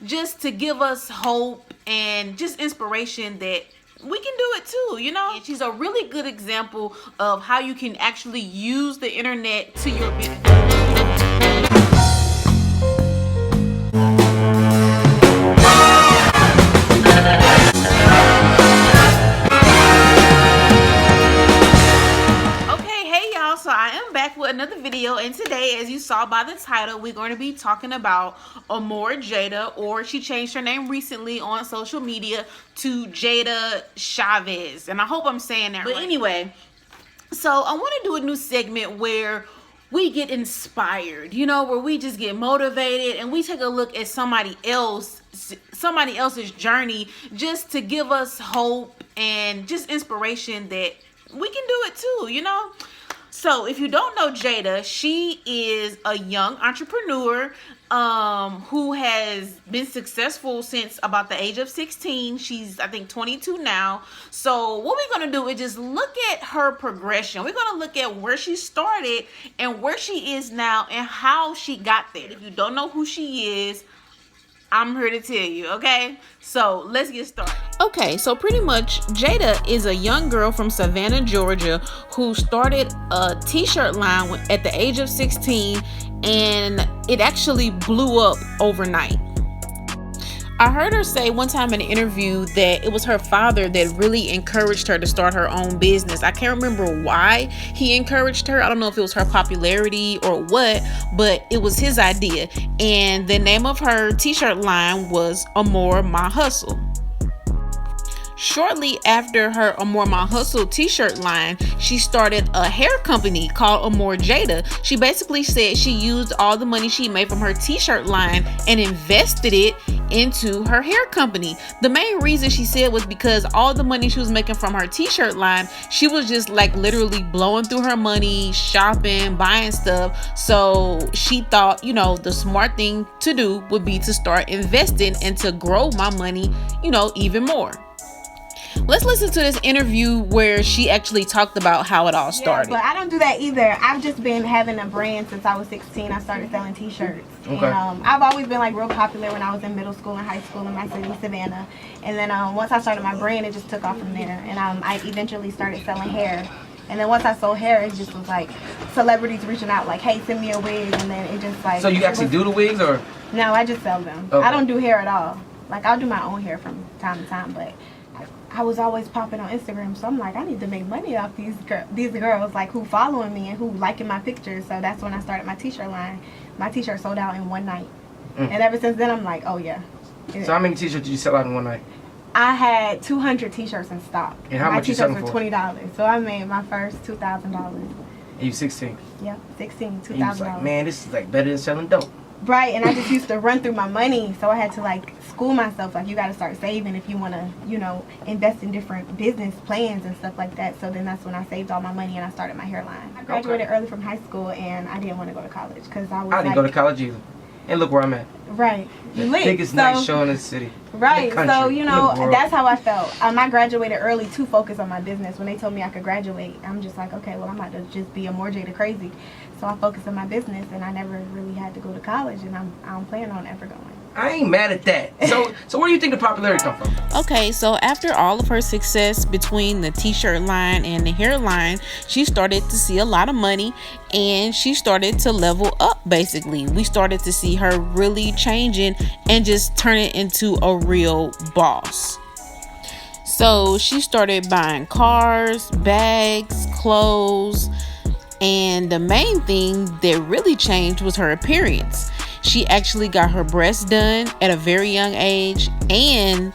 just to give us hope and just inspiration that we can do it too, you know? And she's a really good example of how you can actually use the internet to your benefit. So I am back with another video, and today, as you saw by the title, we're going to be talking about Amour Jayda, or she changed her name recently on social media to Jayda Cheaves, and I hope I'm saying that right. But anyway, so I want to do a new segment where we get inspired, you know, where we just get motivated and we take a look at somebody else's journey, just to give us hope and just inspiration that we can do it too, you know? So if you don't know Jayda, she is a young entrepreneur who has been successful since about the age of 16. She's, I think, 22 now. So what we're going to do is just look at her progression. We're going to look at where she started and where she is now and how she got there. If you don't know who she is, I'm here to tell you, okay? So let's get started. Okay, so pretty much Jayda is a young girl from Savannah, Georgia, who started a t-shirt line at the age of 16, and it actually blew up overnight. I heard her say one time in an interview that it was her father that really encouraged her to start her own business. I can't remember why he encouraged her. I don't know if it was her popularity or what, but it was his idea. And the name of her t-shirt line was Amour My Hustle. Shortly after her Amour My Hustle t-shirt line, she started a hair company called Amour Jayda. She basically said she used all the money she made from her t-shirt line and invested it into her hair company. The main reason she said was because all the money she was making from her t-shirt line, she was just like literally blowing through her money, shopping, buying stuff. So she thought, you know, the smart thing to do would be to start investing and to grow my money, you know, even more. Let's listen to this interview where she actually talked about how it all started. Yeah, but I don't do that either. I've just been having a brand since I was 16. I started selling t-shirts. Okay. And I've always been like real popular when I was in middle school and high school in my city, Savannah. And then once I started my brand, it just took off from there. And I eventually started selling hair. And then once I sold hair, it just was like celebrities reaching out like, hey, send me a wig. And then it just like... So you actually do the wigs or? No, I just sell them. Okay. I don't do hair at all. Like I'll do my own hair from time to time, but... I was always popping on Instagram, so I'm like, I need to make money off these girls like who following me and who liking my pictures. So that's when I started my t-shirt line. My t-shirt sold out in one night, and ever since then I'm like, oh yeah. So how many t-shirts did you sell out in one night? I had 200 t-shirts in stock. And how much you selling for? My t-shirts were $20, so I made my first $2,000. And you 16? Yeah, 16, $2,000. And you was like, man, this is like better than selling dope. Right, and I just used to run through my money, so I had to like school myself, like you got to start saving if you want to, you know, invest in different business plans and stuff like that. So then that's when I saved all my money and I started my hairline. I graduated early from high school and I didn't want to go to college because I didn't go to college either. And look where I'm at. Right. The biggest night show in the city. Right. So, you know, that's how I felt. I graduated early to focus on my business. When they told me I could graduate, I'm just like, okay, well, I'm about to just be Amour Jayda crazy. So I focused on my business, and I never really had to go to college, and I don't plan on ever going. I ain't mad at that. So where do you think the popularity come from? Okay, so after all of her success between the t-shirt line and the hair line, she started to see a lot of money and she started to level up basically. We started to see her really changing and just turning into a real boss. So she started buying cars, bags, clothes, and the main thing that really changed was her appearance. She actually got her breasts done at a very young age, and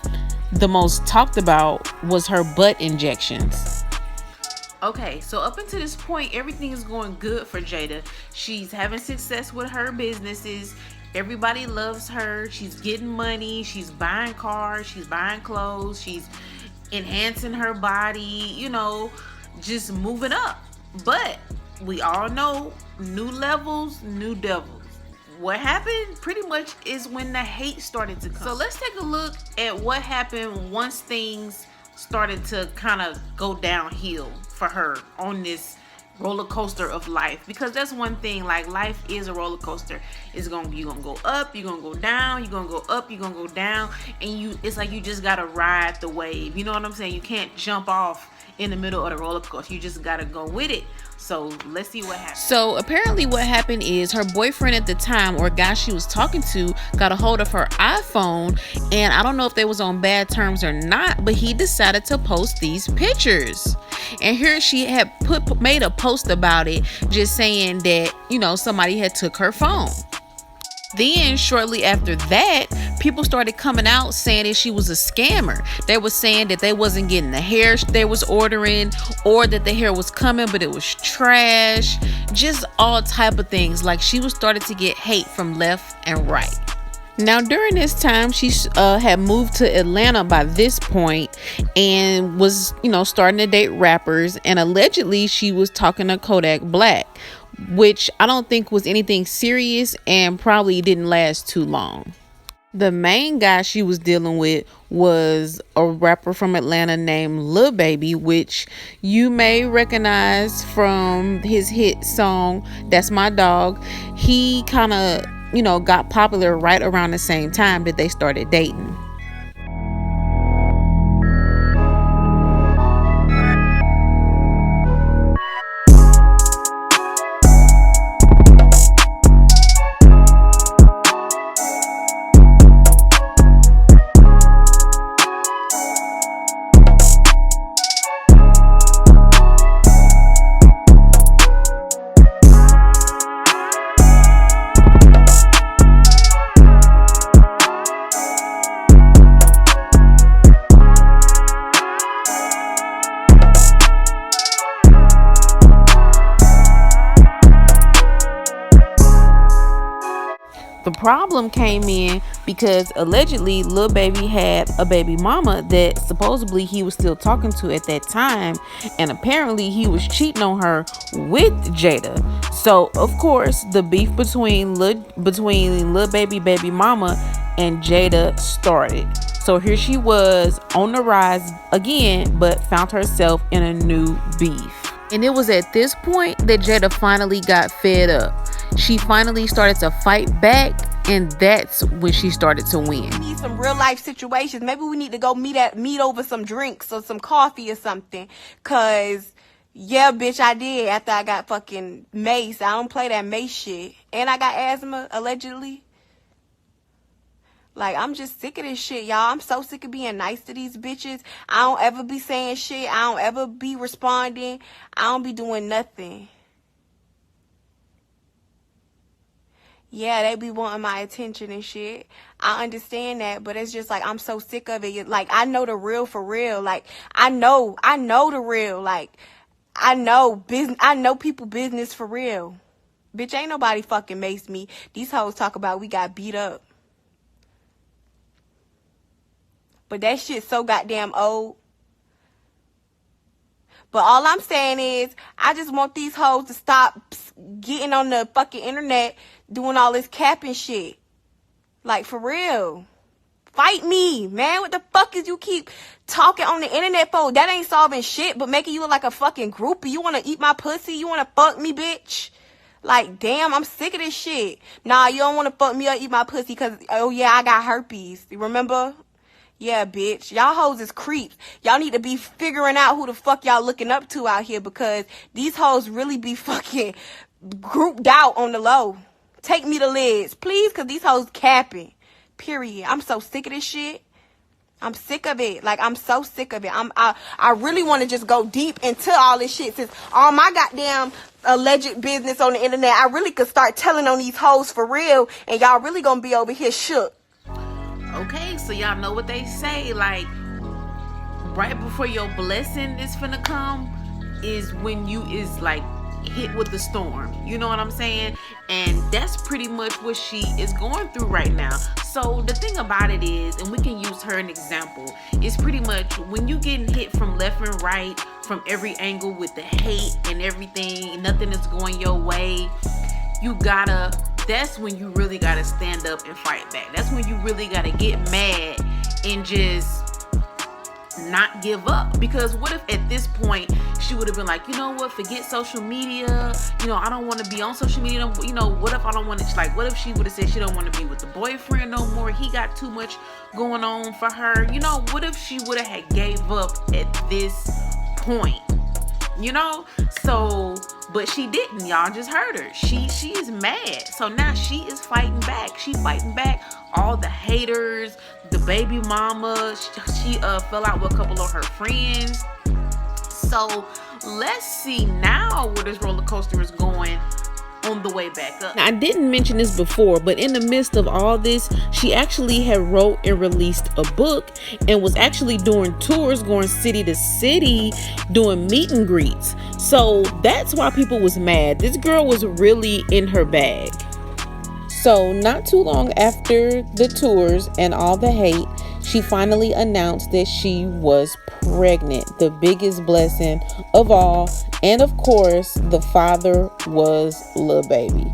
the most talked about was her butt injections. Okay, so up until this point, everything is going good for Jayda. She's having success with her businesses. Everybody loves her. She's getting money. She's buying cars. She's buying clothes. She's enhancing her body, you know, just moving up. But we all know, new levels, new devils. What happened pretty much is when the hate started to come. So let's take a look at what happened once things started to kind of go downhill for her on this roller coaster of life, because that's one thing, like, life is a roller coaster. You're gonna go up, you're gonna go down, you're gonna go up, you're gonna go down, and it's like you just gotta ride the wave. You know what I'm saying? You can't jump off in the middle of the roller coaster. You just gotta go with it. So let's see what happens. So apparently what happened is her boyfriend at the time, or guy she was talking to, got a hold of her iPhone, and I don't know if they was on bad terms or not, but he decided to post these pictures. And here she had made a post about it, just saying that, you know, somebody had took her phone. Then shortly after that, people started coming out saying that she was a scammer. They were saying that they wasn't getting the hair they was ordering, or that the hair was coming but it was trash. Just all type of things. Like, she was started to get hate from left and right. Now during this time, she had moved to Atlanta by this point, and was, you know, starting to date rappers, and allegedly she was talking to Kodak Black, which I don't think was anything serious and probably didn't last too long. The main guy she was dealing with was a rapper from Atlanta named Lil Baby, which you may recognize from his hit song That's My Dog. He kind of, you know, got popular right around the same time that they started dating. The problem came in because allegedly Lil Baby had a baby mama that supposedly he was still talking to at that time, and apparently he was cheating on her with Jayda. So of course the beef between Lil Baby baby mama and Jayda started. So here she was on the rise again, but found herself in a new beef. And it was at this point that Jayda finally got fed up. She finally started to fight back, and that's when she started to win. We need some real life situations. Maybe we need to go meet over some drinks or some coffee or something. Cause yeah, bitch, I did after I got fucking mace. I don't play that mace shit. And I got asthma, allegedly. Like, I'm just sick of this shit, y'all. I'm so sick of being nice to these bitches. I don't ever be saying shit. I don't ever be responding. I don't be doing nothing. Yeah, they be wanting my attention and shit. I understand that, but it's just like, I'm so sick of it. Like, I know the real for real. Like, I know the real. Like, I know people business for real. Bitch, ain't nobody fucking maced me. These hoes talk about we got beat up. But that shit's so goddamn old. But all I'm saying is, I just want these hoes to stop getting on the fucking internet doing all this capping shit. Like, for real. Fight me, man. What the fuck is you keep talking on the internet for? That ain't solving shit but making you look like a fucking groupie. You want to eat my pussy? You want to fuck me, bitch? Like, damn, I'm sick of this shit. Nah, you don't want to fuck me or eat my pussy because, oh yeah, I got herpes. You remember? Yeah, bitch. Y'all hoes is creeps. Y'all need to be figuring out who the fuck y'all looking up to out here, because these hoes really be fucking grouped out on the low. Take me the lids, please, because these hoes capping. Period. I'm so sick of this shit. I'm sick of it. Like, I'm so sick of it. I really want to just go deep into all this shit, since all my goddamn alleged business on the internet, I really could start telling on these hoes for real, and y'all really gonna be over here shook. Okay, so y'all know what they say, like, right before your blessing is finna come is when you is like hit with the storm. You know what I'm saying? And that's pretty much what she is going through right now. So the thing about it is, and we can use her an example, is pretty much when you getting hit from left and right, from every angle with the hate and everything, nothing is going your way, that's when you really gotta stand up and fight back. That's when you really gotta get mad and just not give up? Because what if at this point she would have been like, you know what, forget social media, you know, I don't want to be on social media, you know, what if I don't want to, like, what if she would have said she don't want to be with the boyfriend no more, he got too much going on for her, you know, what if she would have had gave up at this point, you know? So, but she didn't. Y'all just heard her. She is mad. So now she is fighting back. She fighting back all the haters, the baby mama. She fell out with a couple of her friends. So let's see now where this roller coaster is going on the way back up. Now, I didn't mention this before, but in the midst of all this, she actually had wrote and released a book and was actually doing tours, going city to city, doing meet and greets. So that's why people was mad. This girl was really in her bag. So not too long after the tours and all the hate, she finally announced that she was pregnant, the biggest blessing of all. And of course, the father was Lil Baby.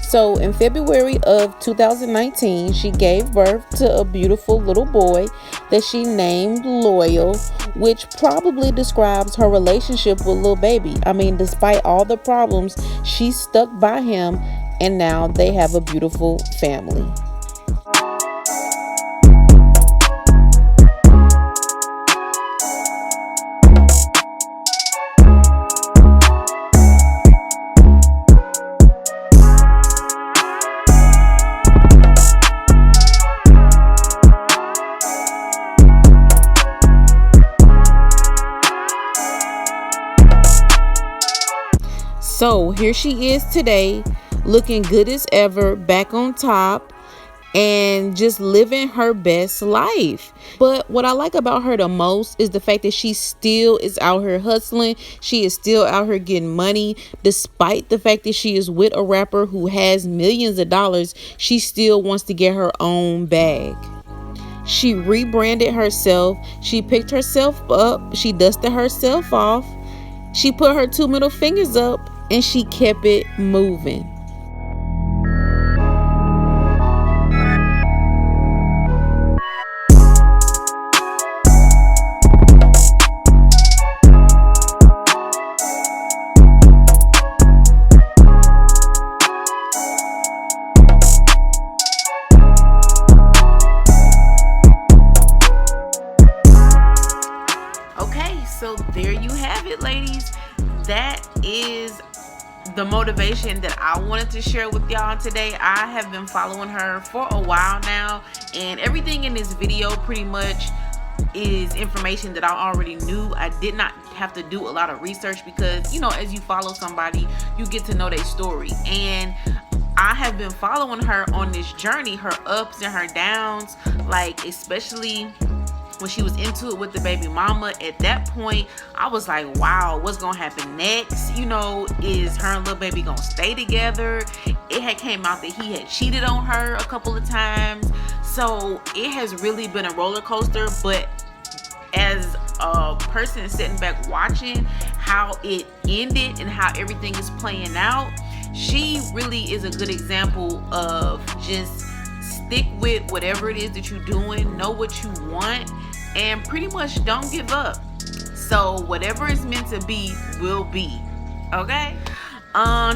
So in February of 2019, she gave birth to a beautiful little boy that she named Loyal, which probably describes her relationship with Lil Baby. I mean, despite all the problems, she stuck by him, and now they have a beautiful family. So here she is today, looking good as ever, back on top, and just living her best life. But what I like about her the most is the fact that she still is out here hustling. She is still out here getting money, despite the fact that she is with a rapper who has millions of dollars. She still wants to get her own bag. She rebranded herself. She picked herself up. She dusted herself off. She put her 2 middle fingers up, and she kept it moving. Okay, so there you have it, ladies. That is the motivation that I wanted to share with y'all today. I have been following her for a while now, and everything in this video pretty much is information that I already knew. I did not have to do a lot of research because, you know, as you follow somebody, you get to know their story. And I have been following her on this journey, her ups and her downs, like especially when she was into it with the baby mama. At that point, I was like, wow, what's gonna happen next? You know, is her and Lil Baby gonna stay together? It had came out that he had cheated on her a couple of times. So it has really been a roller coaster. But as a person sitting back watching how it ended and how everything is playing out, she really is a good example of just stick with whatever it is that you're doing, know what you want, and pretty much don't give up. So whatever is meant to be will be. Okay,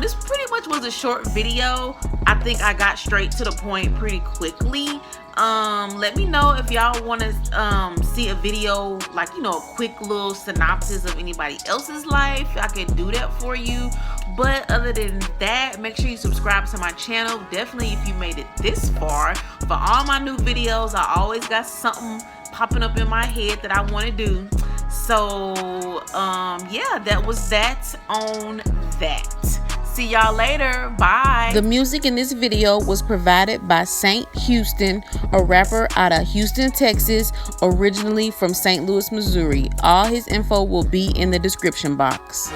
this pretty much was a short video. I think I got straight to the point pretty quickly. Let me know if y'all want to see a video, like, you know, a quick little synopsis of anybody else's life. I can do that for you. But other than that, make sure you subscribe to my channel. Definitely, if you made it this far, for all my new videos, I always got something popping up in my head that I want to do. So yeah, that was that on that. See y'all later. Bye. The music in this video was provided by Saint Houston, a rapper out of Houston, Texas, originally from St. Louis, Missouri. All his info will be in the description box.